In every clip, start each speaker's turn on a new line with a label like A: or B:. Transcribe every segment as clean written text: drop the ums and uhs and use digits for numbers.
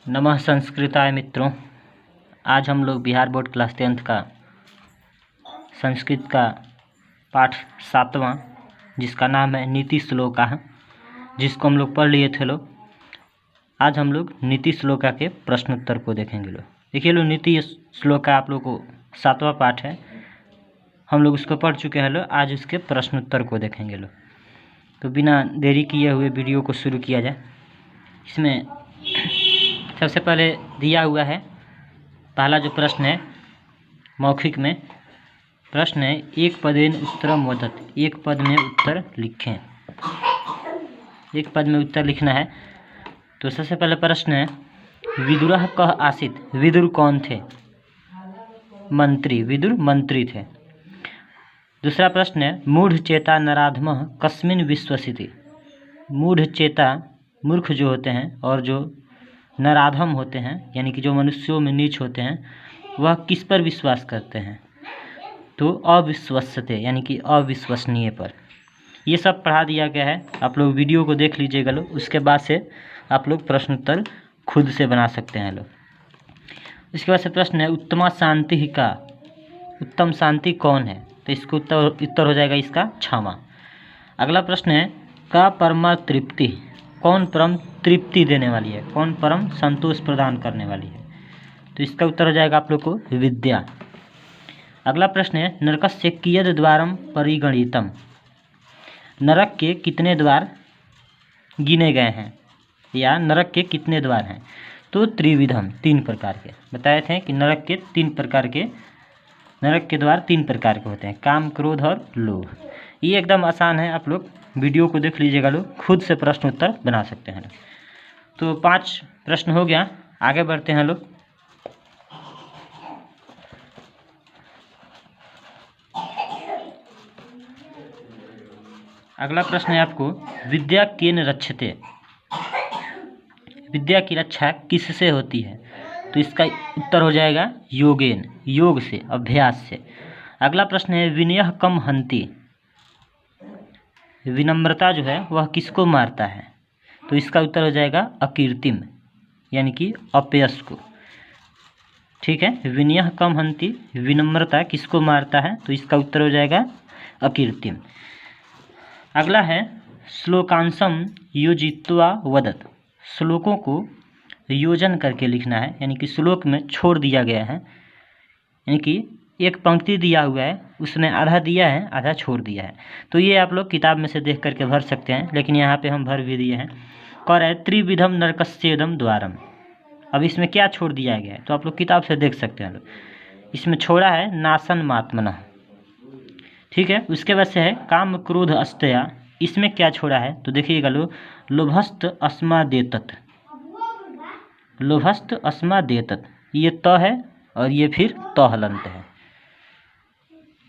A: नमः संस्कृताय मित्रों। आज हम लोग बिहार बोर्ड क्लास 10th का संस्कृत का पाठ 7वां, जिसका नाम है नीति श्लोका है, जिसको हम लोग पढ़ लिए थे लोग। आज हम लोग नीति श्लोका के प्रश्नोत्तर को देखेंगे लोग। देखिए लोग, नीति श्लोका आप लोग को 7वां पाठ है, हम लोग उसको पढ़ चुके हैं लोग। आज उसके प्रश्नोत्तर को देखेंगे लोग। तो बिना देरी किए हुए वीडियो को शुरू किया जाए। इसमें सबसे पहले दिया हुआ है पहला जो प्रश्न है मौखिक में, प्रश्न है एक पदेन उत्तरम वदत, एक पद में उत्तर लिखें। एक पद में उत्तर लिखना है। तो सबसे पहले प्रश्न है विदुरः कः आसीत्, विदुर कौन थे? मंत्री, विदुर मंत्री थे। दूसरा प्रश्न है मूढ़ चेता नराधमः कस्मिन् विश्वसिति, मूढ़ चेता मूर्ख जो होते हैं और जो नराधम होते हैं यानी कि जो मनुष्यों में नीच होते हैं, वह किस पर विश्वास करते हैं? तो अविश्वसते यानी कि अविश्वसनीय पर। ये सब पढ़ा दिया गया है, आप लोग वीडियो को देख लीजिएगा लोग। उसके बाद से आप लोग प्रश्नोत्तर खुद से बना सकते हैं लोग। इसके बाद से प्रश्न है उत्तमा शांति का, उत्तम शांति कौन है? तो इसको उत्तर हो जाएगा इसका क्षमा। अगला प्रश्न है का परमा तृप्ति, कौन परम तृप्ति देने वाली है, कौन परम संतोष प्रदान करने वाली है? तो इसका उत्तर हो जाएगा आप लोग को विद्या। अगला प्रश्न है नरकस्य कियद् द्वारम परिगणितम, नरक के कितने द्वार गिने गए हैं या नरक के कितने द्वार हैं? तो त्रिविधम, 3 प्रकार के बताए थे कि नरक के 3 प्रकार के, नरक के द्वार 3 प्रकार के होते हैं, काम, क्रोध और लोभ। ये एकदम आसान है, आप लोग वीडियो को देख लीजिएगा लोग, खुद से प्रश्न उत्तर बना सकते हैं। तो 5 प्रश्न हो गया, आगे बढ़ते हैं लोग। अगला प्रश्न है आपको विद्या केन रक्षते, विद्या की रक्षा किससे होती है? तो इसका उत्तर हो जाएगा योगेन, योग से, अभ्यास से। अगला प्रश्न है विनयः कम हन्ति, विनम्रता जो है वह किसको मारता है? तो इसका उत्तर हो जाएगा अकीर्तिम यानी कि अपयश को। ठीक है, विनयः कम हन्ति, विनम्रता किसको मारता है? तो इसका उत्तर हो जाएगा अकीर्तिम। अगला है श्लोकांशम योजित्वा वदत, श्लोकों को योजन करके लिखना है, यानी कि श्लोक में छोड़ दिया गया है, यानी कि एक पंक्ति दिया हुआ है, उसमें आधा दिया है आधा छोड़ दिया है। तो ये आप लोग किताब में से देख करके भर सकते हैं, लेकिन यहाँ पे हम भर भी दिए हैं। और है त्रिविधम नरकस्येदम द्वारम, अब इसमें क्या छोड़ दिया गया है? तो आप लोग किताब से देख सकते हैं। इसमें छोड़ा है नासन मात्मना। ठीक है, उसके बाद से है काम क्रोध अस्तया, इसमें क्या छोड़ा है? तो देखिएगा लोग लोभस्त अस्मादेतत, लोभस्त अस्मादेतत, ये त है और ये फिर त हलंत है।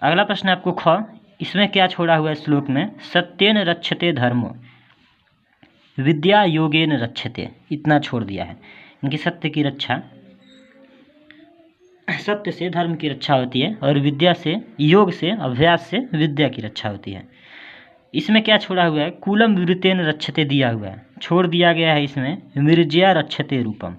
A: अगला प्रश्न आपको ख, इसमें क्या छोड़ा हुआ है श्लोक में? सत्येन रक्षते धर्मो, विद्या योगेन रक्षते, इतना छोड़ दिया है। इनकी सत्य की रक्षा, सत्य से धर्म की रक्षा होती है और विद्या से, योग से, अभ्यास से विद्या की रक्षा होती है। इसमें क्या छोड़ा हुआ है? कूलम विवृतेन रक्षते दिया हुआ है, छोड़ दिया गया है इसमें मिर्जया रक्षते रूपम।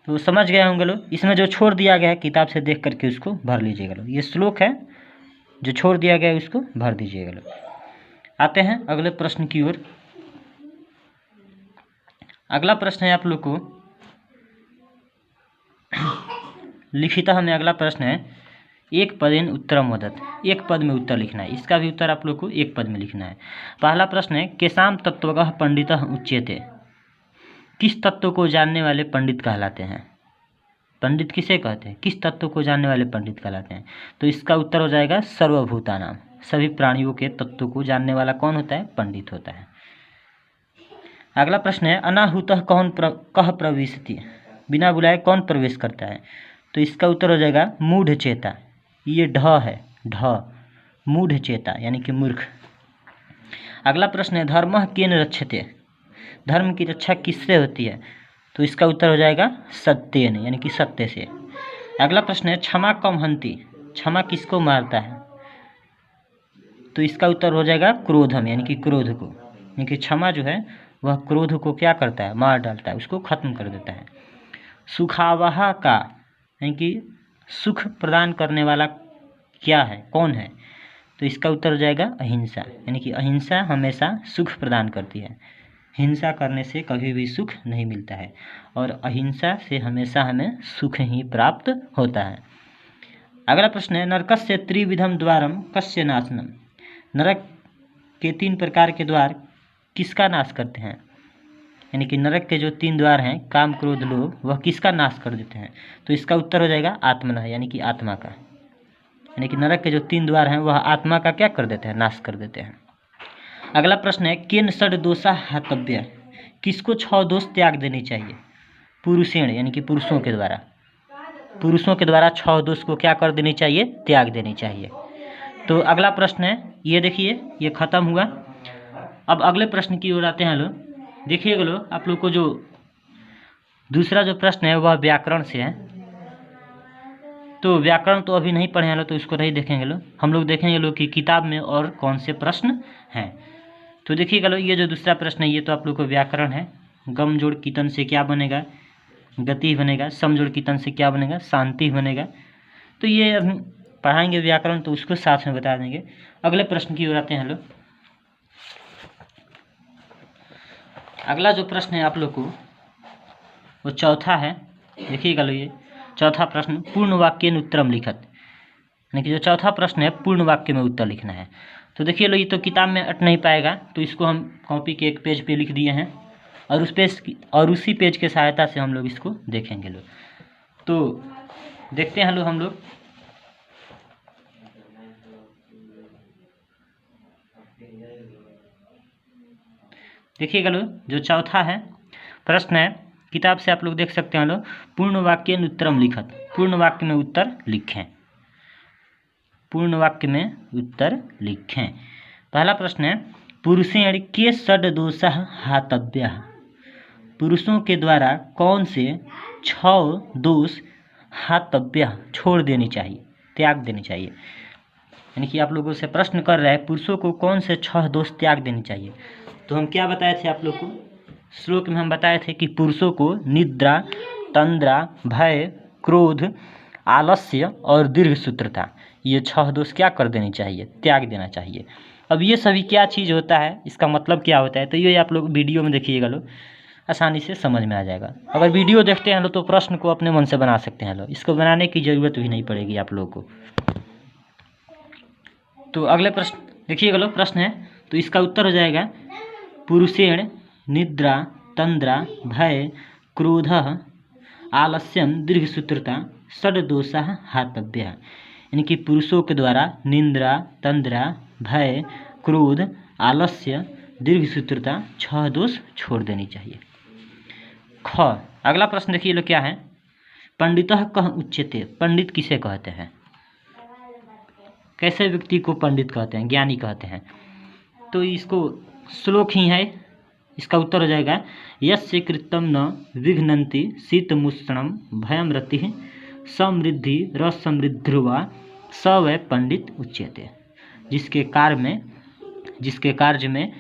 A: तो समझ गए होंगे लोग, इसमें जो छोड़ दिया गया है किताब से देख करके उसको भर लीजिएगा लोग। ये श्लोक है, जो छोड़ दिया गया है उसको भर दीजिएगा लोग। आते हैं अगले प्रश्न की ओर। अगला प्रश्न है आप लोग को लिखितः में, अगला प्रश्न है एक पदेन उत्तरम वदत, एक पद में उत्तर लिखना है। इसका भी उत्तर आप लोग को एक पद में लिखना है। पहला प्रश्न है केसाम तत्वगः पंडितः उच्यते, किस तत्व को जानने वाले पंडित कहलाते हैं? पंडित किसे कहते हैं? किस तत्व को जानने वाले पंडित कहलाते हैं? तो इसका उत्तर हो जाएगा सर्वभूतानाम, सभी प्राणियों के तत्व को जानने वाला कौन होता है? पंडित होता है। अगला प्रश्न है अनाहुतः कह प्रविशति, बिना बुलाए कौन प्रवेश करता है? तो इसका उत्तर हो जाएगा मूढ़ चेता, ये ढ है, ढ, मूढ़ चेता यानी कि मूर्ख। अगला प्रश्न है धर्मः केन रक्षते, धर्म की रक्षा किससे होती है? तो इसका उत्तर हो जाएगा सत्येन यानी कि सत्य से। अगला प्रश्न है क्षमा कम हन्ति, क्षमा किसको मारता है? तो इसका उत्तर हो जाएगा क्रोधम यानी कि क्रोध को, यानी कि क्षमा जो है वह क्रोध को क्या करता है, मार डालता है, उसको खत्म कर देता है। सुखावह का यानी कि सुख प्रदान करने वाला क्या है, कौन है, तो इसका उत्तर हो जाएगा अहिंसा। यानी कि अहिंसा हमेशा सुख प्रदान करती है। हिंसा करने से कभी भी सुख नहीं मिलता है और अहिंसा से हमेशा हमें सुख ही प्राप्त होता है। अगला प्रश्न है, नरकस्य त्रिविधम द्वारम कस्य नाशनम। नरक के 3 प्रकार के द्वार किसका नाश करते हैं, यानी कि नरक के जो 3 द्वार हैं, काम क्रोध लोभ, वह किसका नाश कर देते हैं, तो इसका उत्तर हो जाएगा आत्मना, यानी कि आत्मा का। यानी कि नरक के जो 3 द्वार हैं वह आत्मा का क्या कर देते हैं, नाश कर देते हैं। अगला प्रश्न है, केन षड दोषा हतव्य। किसको 6 दोष त्याग देनी चाहिए, पुरुषेण यानी कि पुरुषों के द्वारा। पुरुषों के द्वारा 6 दोष को क्या कर देनी चाहिए, त्याग देनी चाहिए। तो अगला प्रश्न है, ये देखिए ये खत्म हुआ। अब अगले प्रश्न की ओर आते हैं लोग। देखिएगा लोग, आप लोग को जो दूसरा जो प्रश्न है वह व्याकरण से है। तो व्याकरण तो अभी नहीं पढ़े हैं लोग, तो इसको नहीं देखेंगे लोग। हम लोग देखेंगे लोग कि किताब में और कौन से प्रश्न हैं। तो देखिएगा लोग, ये जो दूसरा प्रश्न है ये तो आप लोग को व्याकरण है। गम जोड़ कीतन से क्या बनेगा, गति बनेगा। सम जोड़ कीतन से क्या बनेगा, शांति बनेगा। तो ये अभी पढ़ाएंगे व्याकरण, तो उसको साथ में बता देंगे। अगले प्रश्न की ओर आते हैं लोग। अगला जो प्रश्न है आप लोग को वो चौथा है। देखिएगा लो, ये चौथा प्रश्न, पूर्ण वाक्य में उत्तरम लिखत। यानी कि जो चौथा प्रश्न है पूर्ण वाक्य में उत्तर लिखना है। तो देखिए लो, ये तो किताब में अट नहीं पाएगा, तो इसको हम कॉपी के एक पेज पे लिख दिए हैं और उसी पेज के सहायता से हम लोग इसको देखेंगे लोग। तो देखते हैं लोग हम लोग। देखिएगा लोग, जो चौथा है प्रश्न है, किताब से आप लोग देख सकते हैं लोग, पूर्ण वाक्य में उत्तरम लिखत। पूर्ण वाक्य में उत्तर लिखें, पूर्ण वाक्य में उत्तर लिखें। पहला प्रश्न है, पुरुषेण के षड दोषः हातव्यः। पुरुषों के द्वारा कौन से 6 दोष हातव्यः छोड़ देनी चाहिए, त्याग देनी चाहिए। यानी कि आप लोगों से प्रश्न कर रहा है, पुरुषों को कौन से 6 दोष त्याग देनी चाहिए। तो हम क्या बताए थे आप लोग को, श्लोक में हम बताए थे कि पुरुषों को निद्रा, तंद्रा, भय, क्रोध, आलस्य और दीर्घ सूत्रता, ये 6 दोष क्या कर देनी चाहिए, त्याग देना चाहिए। अब ये सभी क्या चीज़ होता है, इसका मतलब क्या होता है, तो ये आप लोग वीडियो में देखिएगा लोग, आसानी से समझ में आ जाएगा। अगर वीडियो देखते हैं लोग तो प्रश्न को अपने मन से बना सकते हैं लोग, इसको बनाने की ज़रूरत भी नहीं पड़ेगी आप लोग को। तो अगले प्रश्न देखिएगा लोग, प्रश्न है तो इसका उत्तर हो जाएगा, पुरुषेण निद्रा, तंद्रा, भय, क्रोध, आलस्यम, दीर्घसूत्रता, षड दोषः हातव्यः। यानी कि पुरुषों के द्वारा निद्रा, तंद्रा, भय, क्रोध, आलस्य, दीर्घसूत्रता 6 दोष छोड़ देनी चाहिए। ख अगला प्रश्न देखिए लोग क्या है, पंडितः कः उच्यते। पंडित किसे कहते हैं, कैसे व्यक्ति को पंडित कहते हैं, ज्ञानी कहते हैं। तो इसको श्लोक ही है, इसका उत्तर हो जाएगा, यस्य कृतं न विघ्नन्ति शीतमुष्णं भयं रतिः समृद्धि रसमृद्धिर्वा स वै पंडित उच्यते। जिसके कार्य में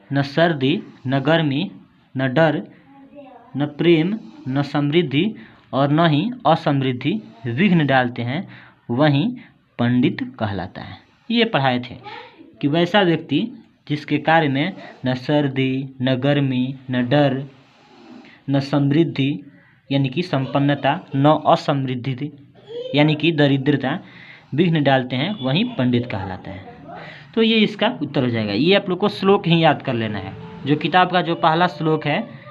A: न सर्दी, न गर्मी, न डर, न प्रेम, न समृद्धि और न ही असमृद्धि विघ्न डालते हैं, वही पंडित कहलाता है। ये पढ़ाए थे कि वैसा व्यक्ति जिसके कार्य में न सर्दी, न गर्मी, न डर, न समृद्धि यानी कि संपन्नता, न असमृद्धि यानी कि दरिद्रता विघ्न डालते हैं, वही पंडित कहलाता है। तो ये इसका उत्तर हो जाएगा। ये आप लोग को श्लोक ही याद कर लेना है, जो किताब का जो पहला श्लोक है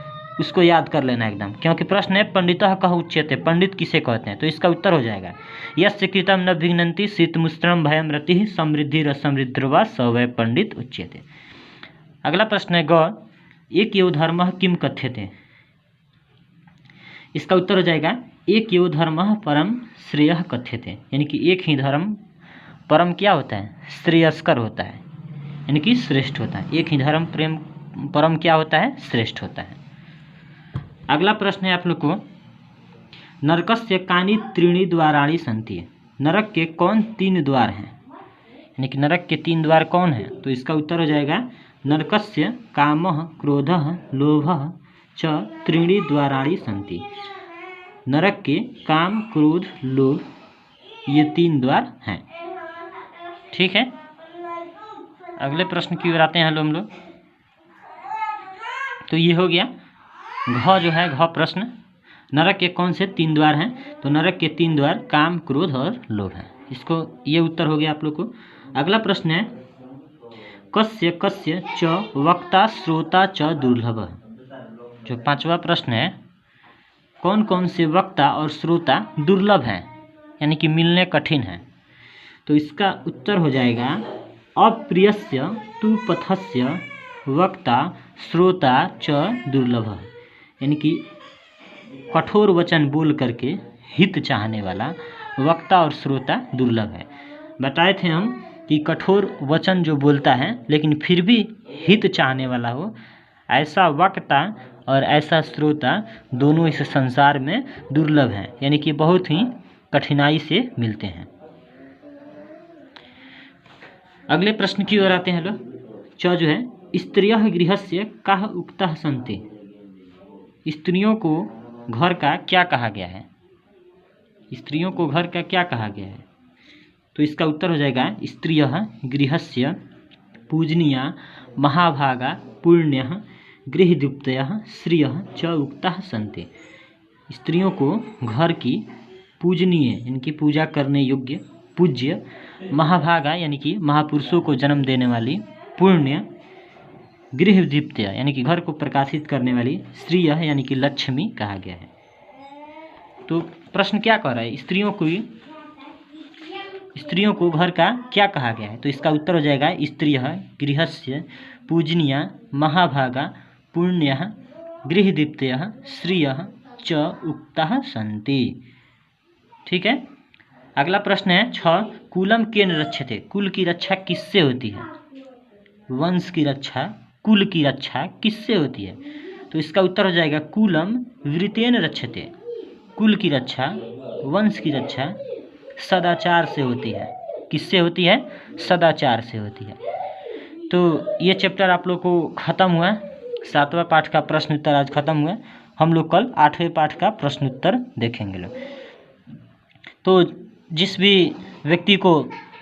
A: उसको याद कर लेना है एकदम, क्योंकि प्रश्न है पंडितः कः उच्यते, पंडित किसे कहते हैं। तो इसका उत्तर हो जाएगा, यस्य कृतं न विघ्नन्ति शीतमुष्णं भयं रतिः समृद्धिरसमृद्धिर्वा स वै पंडित उच्यते। अगला प्रश्न है ग, एक एव धर्मः किम कथ्यते। इसका उत्तर हो जाएगा, एक एव धर्मः परम श्रेयः कथ्यते। यानी कि एक ही धर्म परम क्या होता है, श्रेयस्कर होता है, यानी कि श्रेष्ठ होता है। एक ही धर्म प्रेम परम क्या होता है, श्रेष्ठ होता है। अगला प्रश्न है आप लोग को, नरकस्य कानि त्रीणि द्वाराणि सन्ति। नरक के कौन 3 द्वार हैं, यानी कि नरक के 3 द्वार कौन है। तो इसका उत्तर हो जाएगा, नरकस्य कामः क्रोधः लोभः च त्रीणि द्वाराणि सन्ति। नरक के काम क्रोध लोभ ये 3 द्वार हैं। ठीक है, अगले प्रश्न की ओर आते हैं हम लोग। तो ये हो गया घ जो है घ प्रश्न, नरक के कौन से 3 द्वार हैं? तो नरक के 3 द्वार काम क्रोध और लोभ हैं। इसको ये उत्तर हो गया आप लोग को। अगला प्रश्न है कस्य कस्य च वक्ता श्रोता च दुर्लभ। जो 5वां प्रश्न है, कौन कौन से वक्ता और श्रोता दुर्लभ हैं, यानी कि मिलने कठिन हैं? तो इसका उत्तर हो जाएगा अप्रियस्य तु पथस्य वक्ता श्रोता च दुर्लभ, यानी कि कठोर वचन बोल करके हित चाहने वाला वक्ता और श्रोता दुर्लभ है। बताए थे हम कि कठोर वचन जो बोलता है लेकिन फिर भी हित चाहने वाला हो, ऐसा वक्ता और ऐसा श्रोता दोनों इस संसार में दुर्लभ हैं, यानी कि बहुत ही कठिनाई से मिलते हैं। अगले प्रश्न की ओर आते हैं लोग। च जो है स्त्रियः गृहस्य काः उक्तः सन्ति। स्त्रियों को घर का क्या कहा गया है? स्त्रियों को घर का क्या कहा गया है? तो इसका उत्तर हो जाएगा स्त्रियः गृहस्य पूजनीया महाभागा पुण्यः गृहदीप्तयः श्रियः च उक्ताः सन्ति। स्त्रियों को घर की पूजनीय यानी कि पूजा करने योग्य, पूज्य, महाभागा यानी कि महापुरुषों को जन्म देने वाली, पुण्य, गृहदीप्तय यानी कि घर को प्रकाशित करने वाली, श्रिय यानी कि लक्ष्मी कहा गया है। तो प्रश्न क्या कह रहा है? स्त्रियों को घर का क्या कहा गया है? तो इसका उत्तर हो जाएगा स्त्रियः गृहस्य पूजनीया महाभागा पुण्यः गृहदीप्तयः श्रियः च उक्ताः सन्ति। ठीक है, अगला प्रश्न है 6 कुलम केन रक्षते। कुल की रक्षा किससे होती है? वंश की रक्षा, कुल की रक्षा किससे होती है? तो इसका उत्तर हो जाएगा कुलम वृतेन रक्षते। कुल की रक्षा, वंश की रक्षा सदाचार से होती है। किससे होती है? सदाचार से होती है। तो ये चैप्टर आप लोग को ख़त्म हुआ। 7वां पाठ का प्रश्न उत्तर आज ख़त्म हुआ। हम लोग कल 8वें पाठ का प्रश्न उत्तर देखेंगे लोग। तो जिस भी व्यक्ति को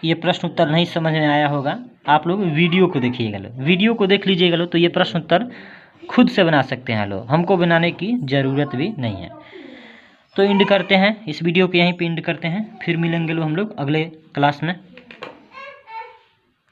A: ये प्रश्न उत्तर नहीं समझ में आया होगा, आप लोग वीडियो को देखिएगा लोग, वीडियो को देख लीजिएगा लोग, तो ये प्रश्न उत्तर खुद से बना सकते हैं लोग, हमको बनाने की ज़रूरत भी नहीं है। तो एंड करते हैं इस वीडियो को, यहीं पे एंड करते हैं। फिर मिलेंगे लोग हम लोग अगले क्लास में।